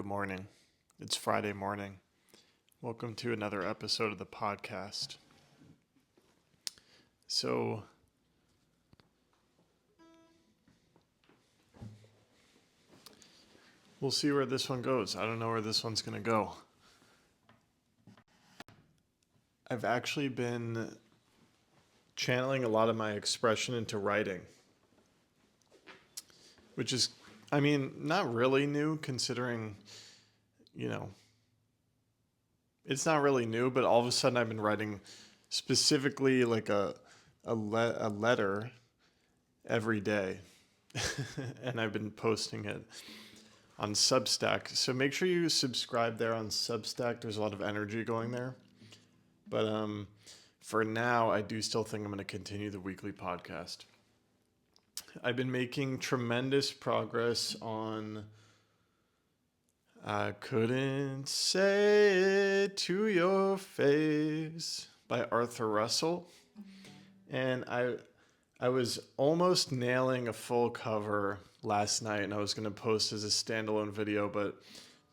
good morning. It's Friday morning. Welcome to another episode of the podcast. So, we'll see where this one goes. I don't know where this one's going to go. I've actually been channeling a lot of my expression into writing, which is, not really new considering, it's not really new, but all of a sudden I've been writing specifically like a letter every day. And I've been posting it on Substack. So make sure you subscribe there on Substack. There's a lot of energy going there. But for now, I do still think I'm going to continue the weekly podcast. I've been making tremendous progress on I Couldn't Say It to Your Face by Arthur Russell. And I was almost nailing a full cover last night, and I was going to post as a standalone video, but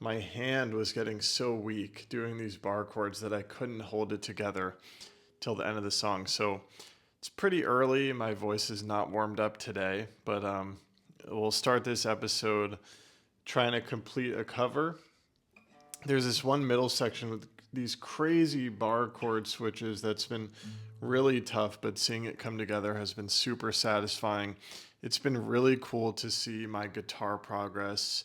my hand was getting so weak doing these bar chords that I couldn't hold it together till the end of the song. So it's pretty early. My voice is not warmed up today, but we'll start this episode trying to complete a cover. There's this one middle section with these crazy bar chord switches that's been really tough, but seeing it come together has been super satisfying. It's been really cool to see my guitar progress.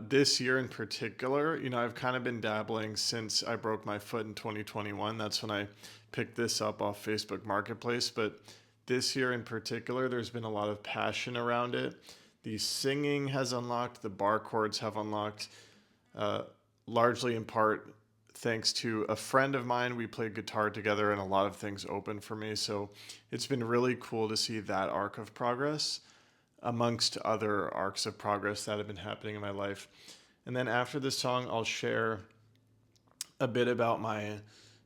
This year in particular, I've kind of been dabbling since I broke my foot in 2021. That's when I picked this up off Facebook Marketplace. But this year in particular, there's been a lot of passion around it. The singing has unlocked, the bar chords have unlocked, largely in part thanks to a friend of mine. We played guitar together and a lot of things opened for me. So it's been really cool to see that arc of progress amongst other arcs of progress that have been happening in my life. And then after this song, I'll share a bit about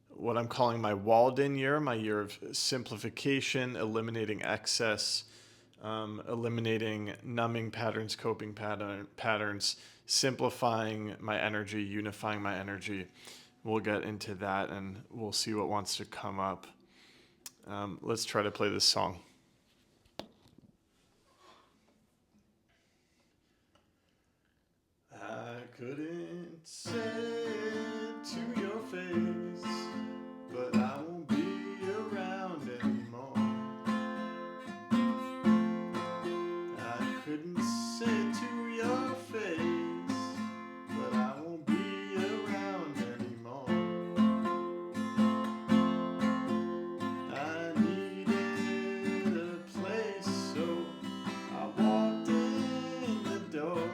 what I'm calling my Walden year, my year of simplification, eliminating excess, eliminating numbing patterns, coping patterns, simplifying my energy, unifying my energy. We'll get into that and we'll see what wants to come up. Let's try to play this song. I couldn't say it to your face, but I won't be around anymore. I couldn't say it to your face, but I won't be around anymore. I needed a place, so I walked in the door.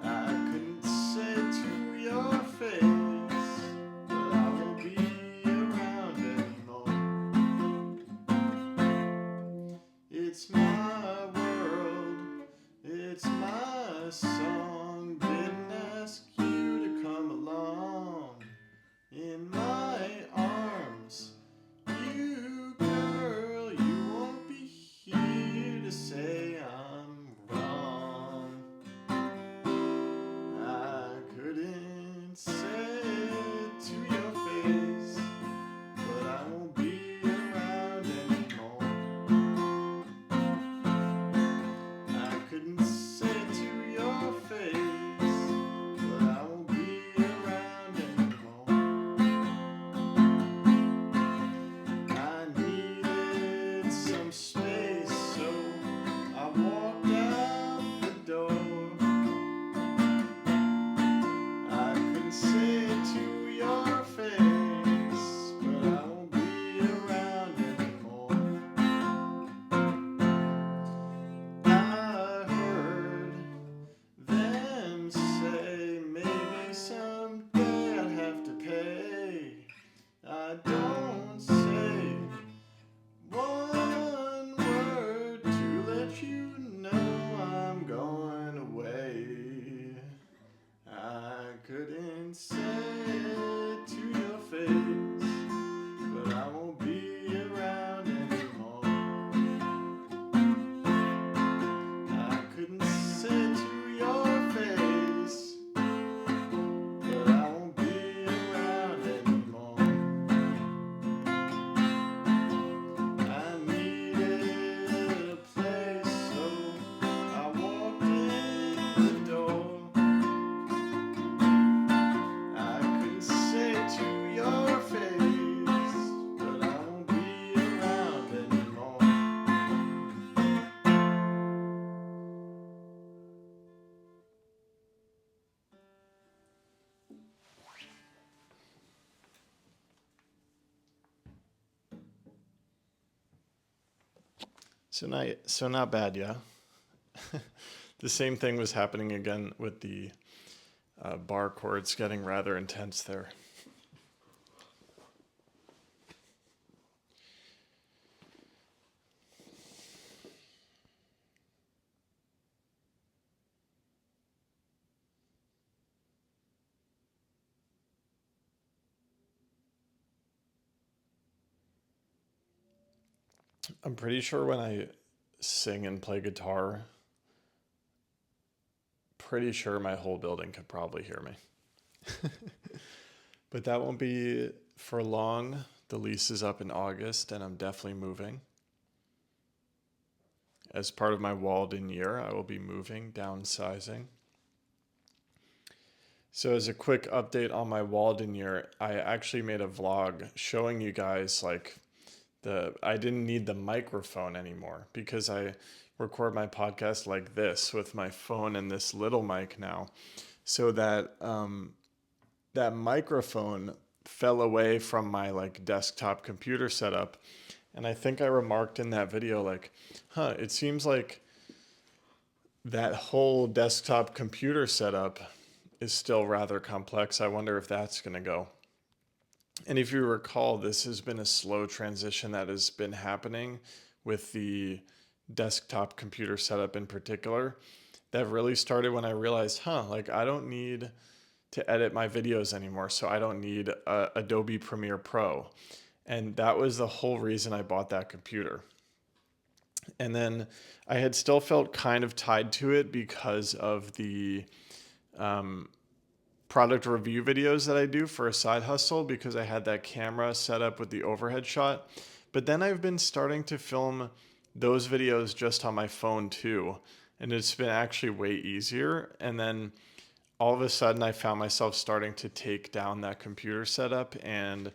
I couldn't say it to your face, but I won't be around anymore. It's my world, it's my song. Didn't ask you to come along in my arms. You girl, you won't be here to say I'm wrong. I couldn't say it to your face, but I won't be around anymore. I couldn't say it to your face. So not bad, yeah. The same thing was happening again with the bar chords getting rather intense there. I'm pretty sure when I sing and play guitar, pretty sure my whole building could probably hear me. But that won't be for long. The lease is up in August, and I'm definitely moving. As part of my Walden year, I will be moving, downsizing. So, as a quick update on my Walden year, I actually made a vlog showing you guys like I didn't need the microphone anymore because I record my podcast like this with my phone and this little mic now. So that microphone fell away from my like desktop computer setup. And I think I remarked in that video like, it seems like that whole desktop computer setup is still rather complex. I wonder if that's going to go. And if you recall, this has been a slow transition that has been happening with the desktop computer setup in particular. That really started when I realized, like I don't need to edit my videos anymore, so I don't need Adobe Premiere Pro. And that was the whole reason I bought that computer. And then I had still felt kind of tied to it because of the product review videos that I do for a side hustle because I had that camera set up with the overhead shot. But then I've been starting to film those videos just on my phone too. And it's been actually way easier. And then all of a sudden I found myself starting to take down that computer setup, and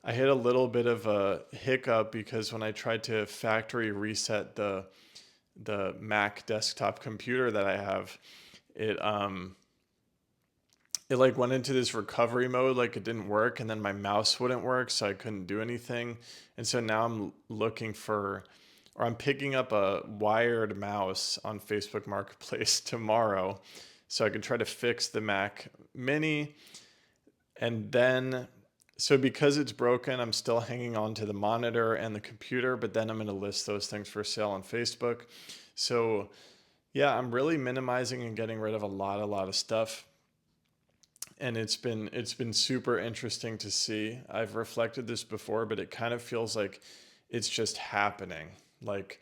I hit a little bit of a hiccup because when I tried to factory reset the Mac desktop computer that I have, it like went into this recovery mode, like it didn't work, and then my mouse wouldn't work, so I couldn't do anything. And so now I'm picking up a wired mouse on Facebook Marketplace tomorrow so I can try to fix the Mac Mini. And then, so because it's broken, I'm still hanging on to the monitor and the computer, but then I'm going to list those things for sale on Facebook. So yeah, I'm really minimizing and getting rid of a lot of stuff. And it's been super interesting to see. I've reflected this before, but it kind of feels like it's just happening. Like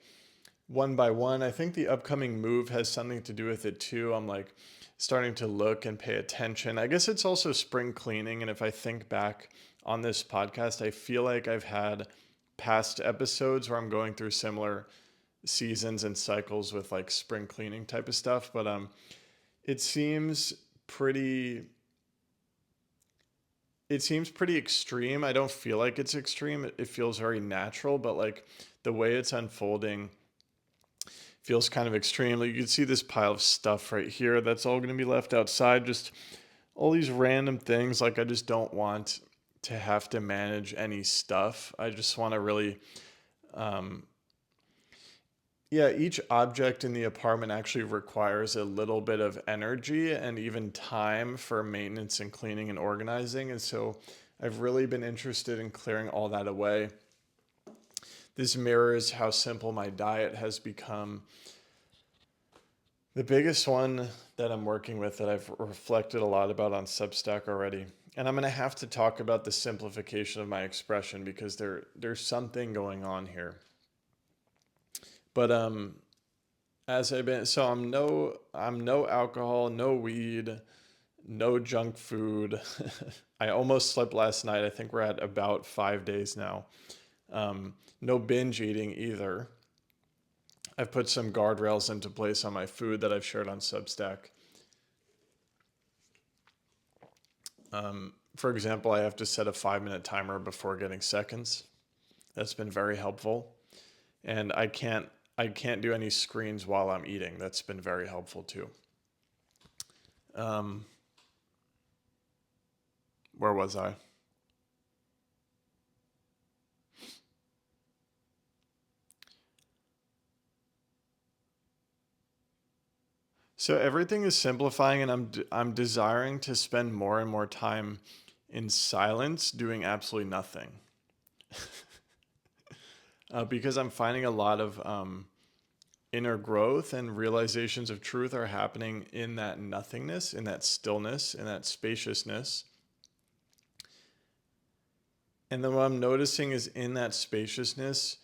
one by one. I think the upcoming move has something to do with it too. I'm like starting to look and pay attention. I guess it's also spring cleaning. And if I think back on this podcast, I feel like I've had past episodes where I'm going through similar seasons and cycles with like spring cleaning type of stuff. But it seems pretty it seems pretty extreme. I don't feel like it's extreme. It feels very natural, but like the way it's unfolding feels kind of extreme. Like you can see this pile of stuff right here that's all going to be left outside. Just all these random things. Like I just don't want to have to manage any stuff. I just want to really, um, yeah, each object in the apartment actually requires a little bit of energy and even time for maintenance and cleaning and organizing. And so I've really been interested in clearing all that away. This mirrors how simple my diet has become. The biggest one that I'm working with that I've reflected a lot about on Substack already. And I'm going to have to talk about the simplification of my expression because there's something going on here. But as I've been, so I'm no alcohol, no weed, no junk food. I almost slept last night. I think we're at about 5 days now. No binge eating either. I've put some guardrails into place on my food that I've shared on Substack. For example, I have to set a 5-minute timer before getting seconds. That's been very helpful. And I can't do any screens while I'm eating. That's been very helpful too. Um, where was I? So everything is simplifying, and I'm desiring to spend more and more time in silence doing absolutely nothing. Because I'm finding a lot of inner growth and realizations of truth are happening in that nothingness, in that stillness, in that spaciousness. And then what I'm noticing is in that spaciousness,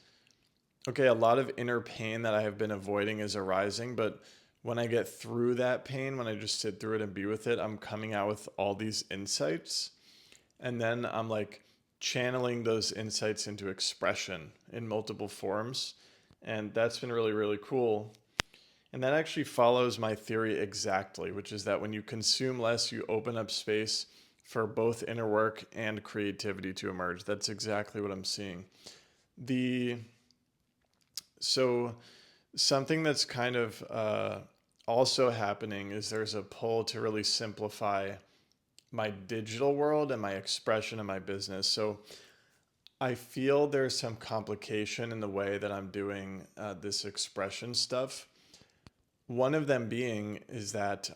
okay, a lot of inner pain that I have been avoiding is arising, but when I get through that pain, when I just sit through it and be with it, I'm coming out with all these insights. And then I'm like channeling those insights into expression in multiple forms. And that's been really, really cool. And that actually follows my theory exactly, which is that when you consume less, you open up space for both inner work and creativity to emerge. That's exactly what I'm seeing. The so something that's kind of also happening is there's a pull to really simplify my digital world and my expression in my business. So I feel there's some complication in the way that I'm doing this expression stuff. One of them being is that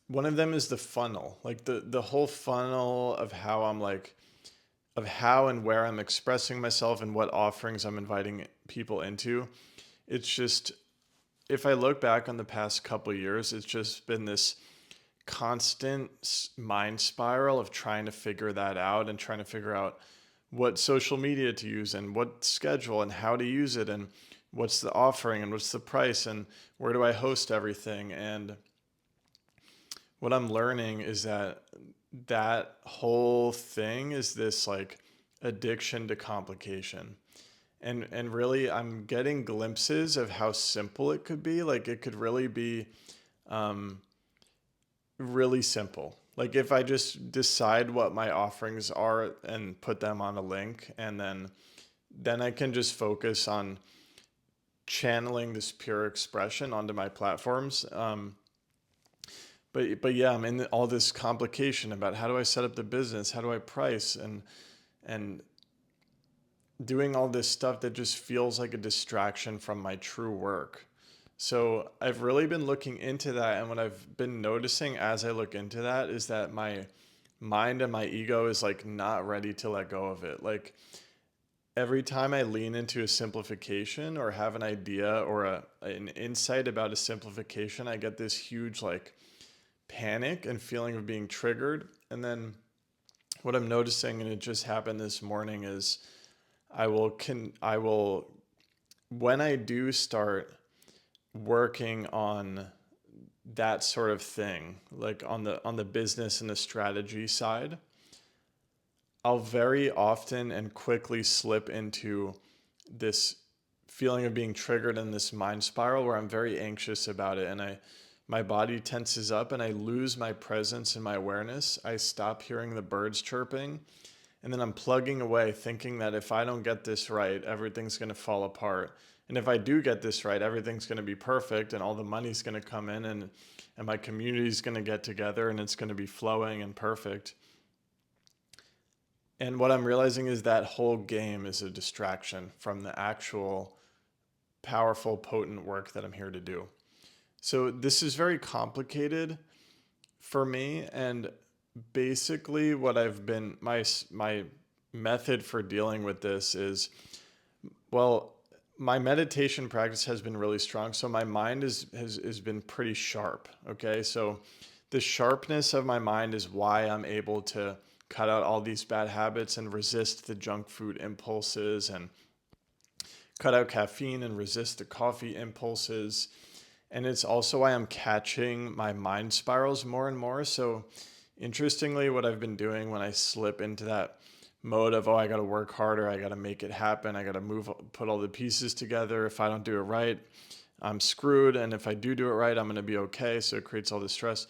one of them is the funnel, like the whole funnel of how I'm like of how and where I'm expressing myself and what offerings I'm inviting people into. It's just if I look back on the past couple of years, it's just been this constant mind spiral of trying to figure that out and trying to figure out what social media to use and what schedule and how to use it and what's the offering and what's the price and where do I host everything. And what I'm learning is that that whole thing is this like addiction to complication. And really I'm getting glimpses of how simple it could be. Like it could really be um, really simple. Like if I just decide what my offerings are and put them on a link, and then I can just focus on channeling this pure expression onto my platforms. But yeah, I'm in all this complication about how do I set up the business, how do I price, and doing all this stuff that just feels like a distraction from my true work. So I've really been looking into that, and what I've been noticing as I look into that is that my mind and my ego is like not ready to let go of it. Like every time I lean into a simplification or have an idea or an insight about a simplification, I get this huge like panic and feeling of being triggered. And then what I'm noticing, and it just happened this morning, is I will when I do start working on that sort of thing, like on the business and the strategy side, I'll very often and quickly slip into this feeling of being triggered in this mind spiral where I'm very anxious about it, and my body tenses up and I lose my presence and my awareness. I stop hearing the birds chirping, and then I'm plugging away thinking that if I don't get this right, everything's going to fall apart. And if I do get this right, everything's going to be perfect and all the money's going to come in, and my community's going to get together and it's going to be flowing and perfect. And what I'm realizing is that whole game is a distraction from the actual powerful, potent work that I'm here to do. So this is very complicated for me, and basically what I've been my method for dealing with this is, well, my meditation practice has been really strong, so my mind has been pretty sharp. Okay, so the sharpness of my mind is why I'm able to cut out all these bad habits and resist the junk food impulses and cut out caffeine and resist the coffee impulses. And it's also why I'm catching my mind spirals more and more. So interestingly, what I've been doing when I slip into that mode of, oh, I got to work harder, I got to make it happen, I got to put all the pieces together. If I don't do it right, I'm screwed. And if I do it right, I'm going to be okay. So it creates all this stress.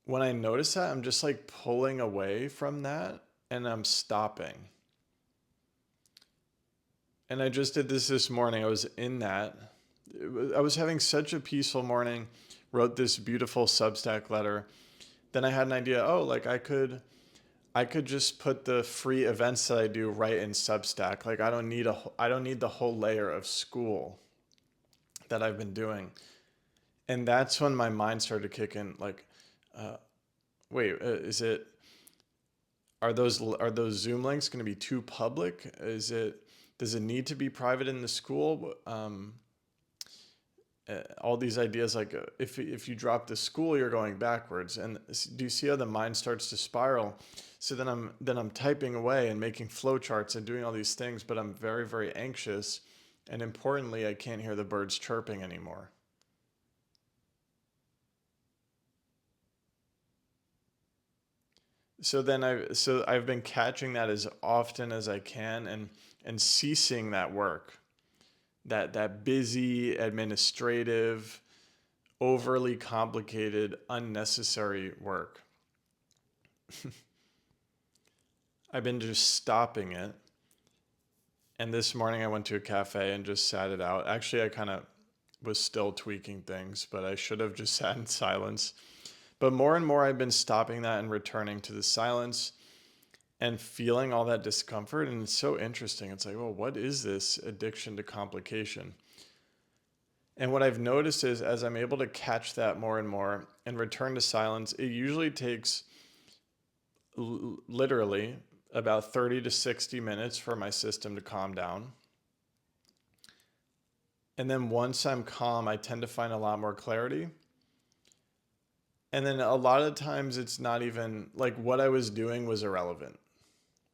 When I notice that, I'm just like pulling away from that and I'm stopping. And I just did this morning. I was in that. I was having such a peaceful morning, wrote this beautiful Substack letter. Then I had an idea, oh, like I could just put the free events that I do right in Substack. Like I don't need the whole layer of school that I've been doing. And that's when my mind started to kick in. Like, uh, wait, is it are those Zoom links going to be too public? Does it need to be private in the school? All these ideas like if you drop the school, you're going backwards. And do you see how the mind starts to spiral? So then I'm typing away and making flowcharts and doing all these things, but I'm very, very anxious, and importantly, I can't hear the birds chirping anymore. So I've been catching that as often as I can, and ceasing that work, that busy administrative, overly complicated, unnecessary work. I've been just stopping it. And this morning I went to a cafe and just sat it out. Actually, I kind of was still tweaking things, but I should have just sat in silence. But more and more, I've been stopping that and returning to the silence and feeling all that discomfort. And it's so interesting. It's like, well, what is this addiction to complication? And what I've noticed is as I'm able to catch that more and more and return to silence, it usually takes literally about 30 to 60 minutes for my system to calm down. And then once I'm calm, I tend to find a lot more clarity. And then a lot of times it's not even like what I was doing was irrelevant.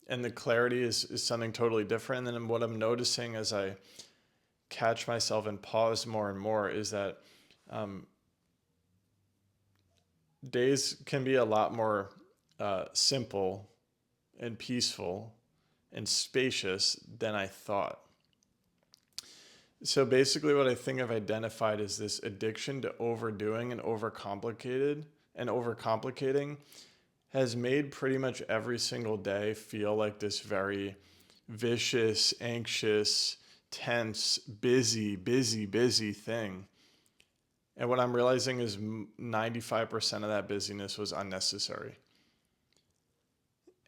And the clarity is something totally different. And then what I'm noticing as I catch myself and pause more and more is that um, days can be a lot more simple and peaceful and spacious than I thought. So basically, what I think I've identified is this addiction to overdoing and overcomplicating has made pretty much every single day feel like this very vicious, anxious, tense, busy thing. And what I'm realizing is 95% of that busyness was unnecessary.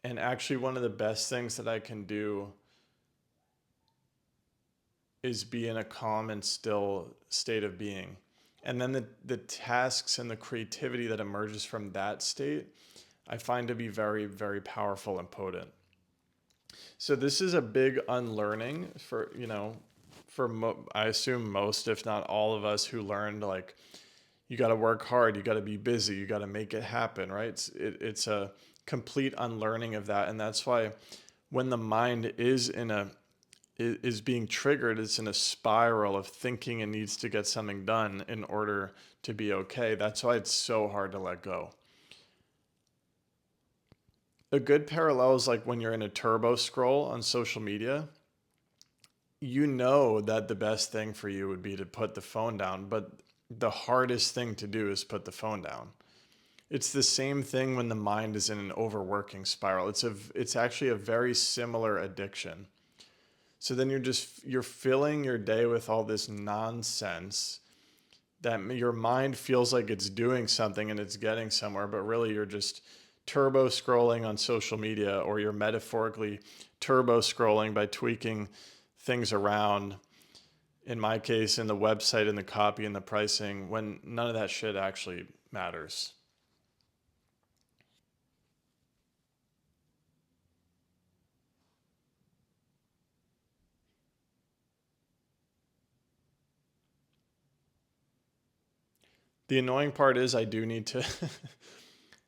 And actually, one of the best things that I can do is be in a calm and still state of being. And then the tasks and the creativity that emerges from that state, I find to be very, very powerful and potent. So this is a big unlearning for, I assume most, if not all of us who learned like, you got to work hard, you got to be busy, you got to make it happen, right? It's a complete unlearning of that. And that's why when the mind is being triggered, it's in a spiral of thinking it needs to get something done in order to be okay. That's why it's so hard to let go. A good parallel is like when you're in a turbo scroll on social media, you know that the best thing for you would be to put the phone down, but the hardest thing to do is put the phone down. It's the same thing when the mind is in an overworking spiral. It's actually a very similar addiction. So then you're filling your day with all this nonsense that your mind feels like it's doing something and it's getting somewhere, but really you're just turbo scrolling on social media, or you're metaphorically turbo scrolling by tweaking things around. In my case, in the website and the copy and the pricing, when none of that shit actually matters. The annoying part is I do need to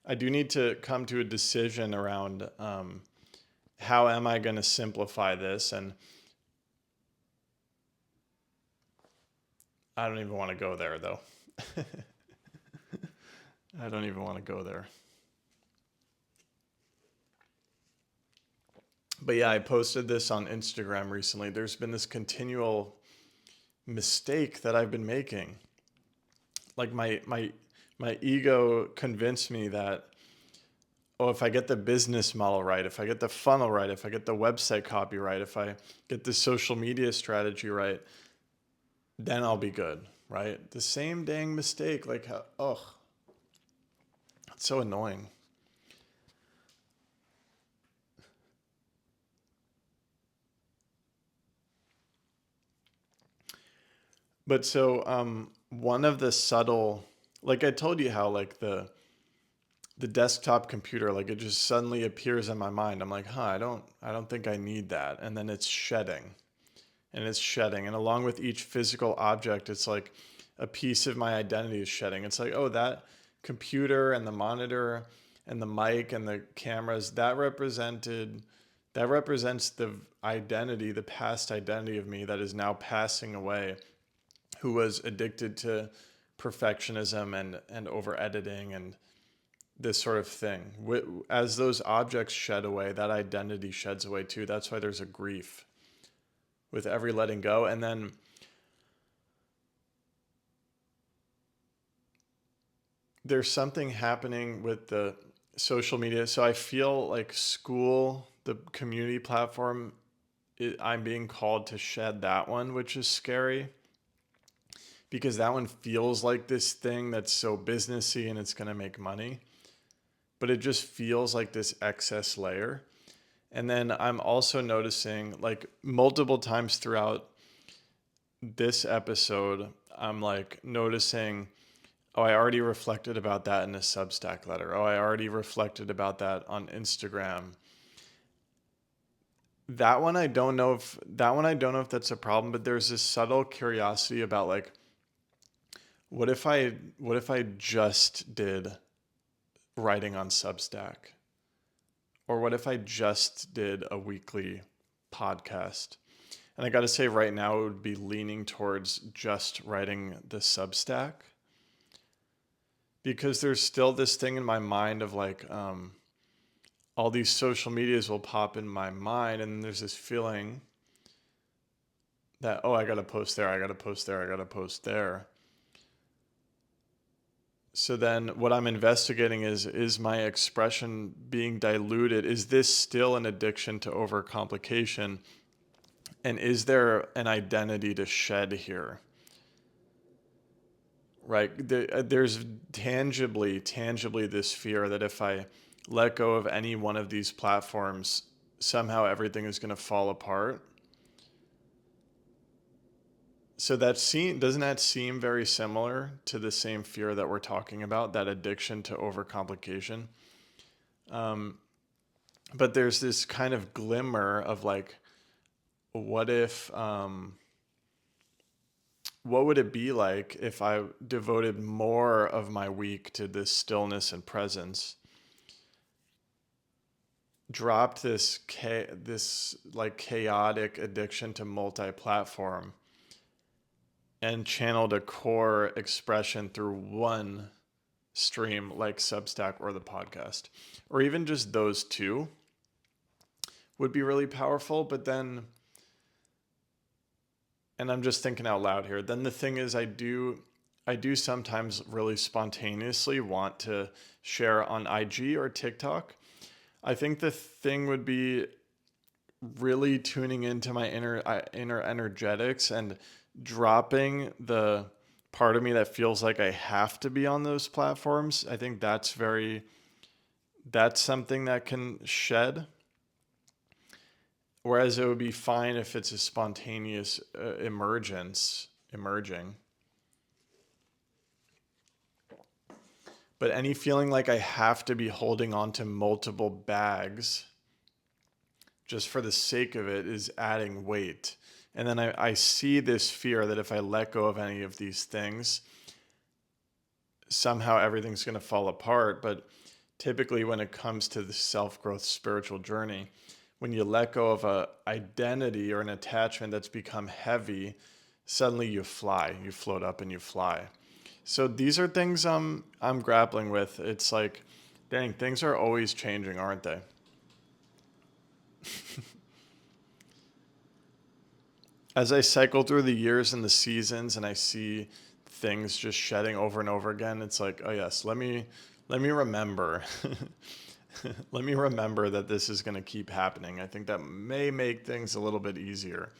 I do need to come to a decision around how am I going to simplify this, and I don't even want to go there though. I don't even want to go there. But yeah, I posted this on Instagram recently. There's been this continual mistake that I've been making. Like my ego convinced me that, oh, if I get the business model right, if I get the funnel right, if I get the website copy right, if I get the social media strategy right, then I'll be good, right? The same dang mistake. Like, oh, it's so annoying. But so one of the subtle, like I told you how like the desktop computer, like it just suddenly appears in my mind. I'm like, huh, I don't think I need that. And then it's shedding and it's shedding. And along with each physical object, it's like a piece of my identity is shedding. It's like, oh, that computer and the monitor and the mic and the cameras, that represents the identity, the past identity of me that is now passing away, who was addicted to perfectionism and over editing and this sort of thing. As those objects shed away, that identity sheds away too. That's why there's a grief with every letting go. And then there's something happening with the social media. So I feel like school, the community platform, I'm being called to shed that one, which is scary because that one feels like this thing that's so businessy and it's going to make money, but it just feels like this excess layer. And then I'm also noticing like multiple times throughout this episode, I'm like noticing, oh, I already reflected about that in a Substack letter. Oh, I already reflected about that on Instagram. That one I don't know if that's a problem, but there's this subtle curiosity about like, what if I just did writing on Substack? Or what if I just did a weekly podcast? And I got to say, right now, it would be leaning towards just writing the Substack because there's still this thing in my mind of like, all these social medias will pop in my mind, and there's this feeling that, oh, I got to post there, I got to post there, I got to post there. So then what I'm investigating is my expression being diluted? Is this still an addiction to overcomplication? And is there an identity to shed here? Right? There's tangibly this fear that if I let go of any one of these platforms, somehow everything is going to fall apart. So doesn't that seem very similar to the same fear that we're talking about, that addiction to overcomplication? Um, but there's this kind of glimmer of like, what if, what would it be like if I devoted more of my week to this stillness and presence, dropped this like chaotic addiction to multi-platform, and channeled a core expression through one stream like Substack or the podcast, or even just those two would be really powerful. But then, and I'm just thinking out loud here, then the thing is, I do sometimes really spontaneously want to share on IG or TikTok. I think the thing would be really tuning into my inner energetics and dropping the part of me that feels like I have to be on those platforms. I think that's something that can shed. Whereas it would be fine if it's a spontaneous emerging. But any feeling like I have to be holding on to multiple bags just for the sake of it is adding weight. And then I see this fear that if I let go of any of these things, somehow everything's going to fall apart. But typically, when it comes to the self growth spiritual journey, when you let go of a identity or an attachment that's become heavy, suddenly you fly, you float up and you fly. So these are things I'm grappling with. It's like, dang, things are always changing, aren't they? As I cycle through the years and the seasons and I see things just shedding over and over again, it's like, oh yes, let me remember. Let me remember that this is going to keep happening. I think that may make things a little bit easier.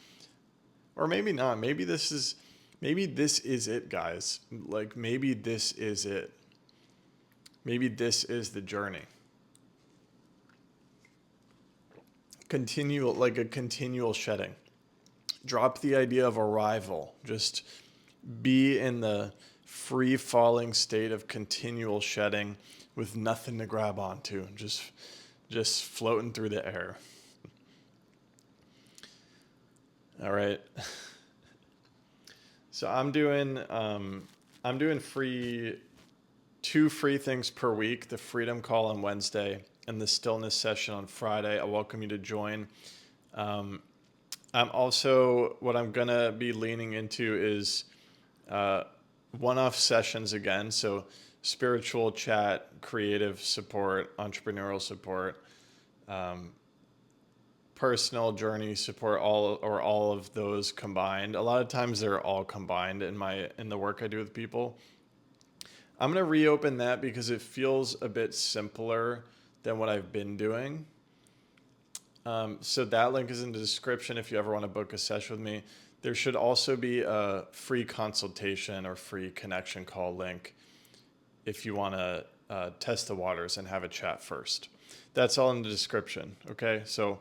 Or maybe not. Maybe this is it, guys. Like maybe this is it. Maybe this is the journey. Continual, like a continual shedding. Drop the idea of arrival. Just be in the free falling state of continual shedding with nothing to grab onto, just floating through the air. All right. So I'm doing two free things per week, the freedom call on Wednesday and the stillness session on Friday. I welcome you to join. I'm also, what I'm going to be leaning into is one-off sessions again. So spiritual chat, creative support, entrepreneurial support, personal journey support, all of those combined. A lot of times they're all combined in the work I do with people. I'm going to reopen that because it feels a bit simpler than what I've been doing. So that link is in the description if you ever want to book a session with me. There should also be a free consultation or free connection call link if you want to test the waters and have a chat first. That's all in the description, okay? So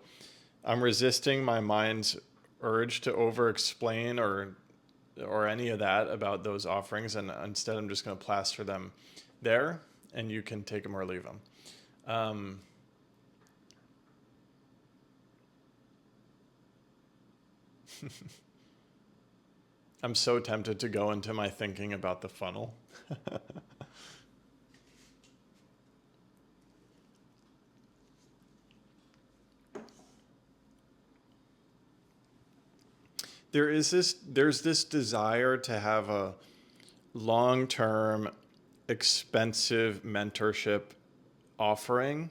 I'm resisting my mind's urge to over-explain or any of that about those offerings, and instead I'm just going to plaster them there, and you can take them or leave them. I'm so tempted to go into my thinking about the funnel. There's this desire to have a long-term, expensive mentorship offering,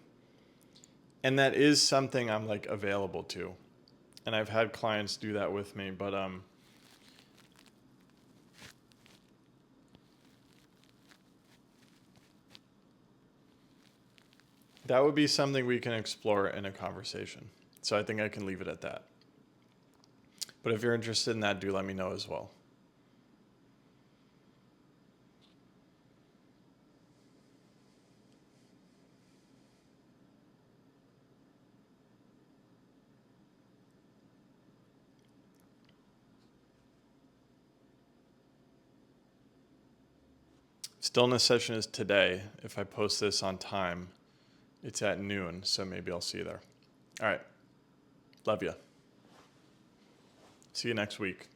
and that is something I'm like available to, and I've had clients do that with me, but that would be something we can explore in a conversation. So I think I can leave it at that. But if you're interested in that, do let me know as well. Stillness session is today. If I post this on time, it's at noon, so maybe I'll see you there. All right. Love you. See you next week.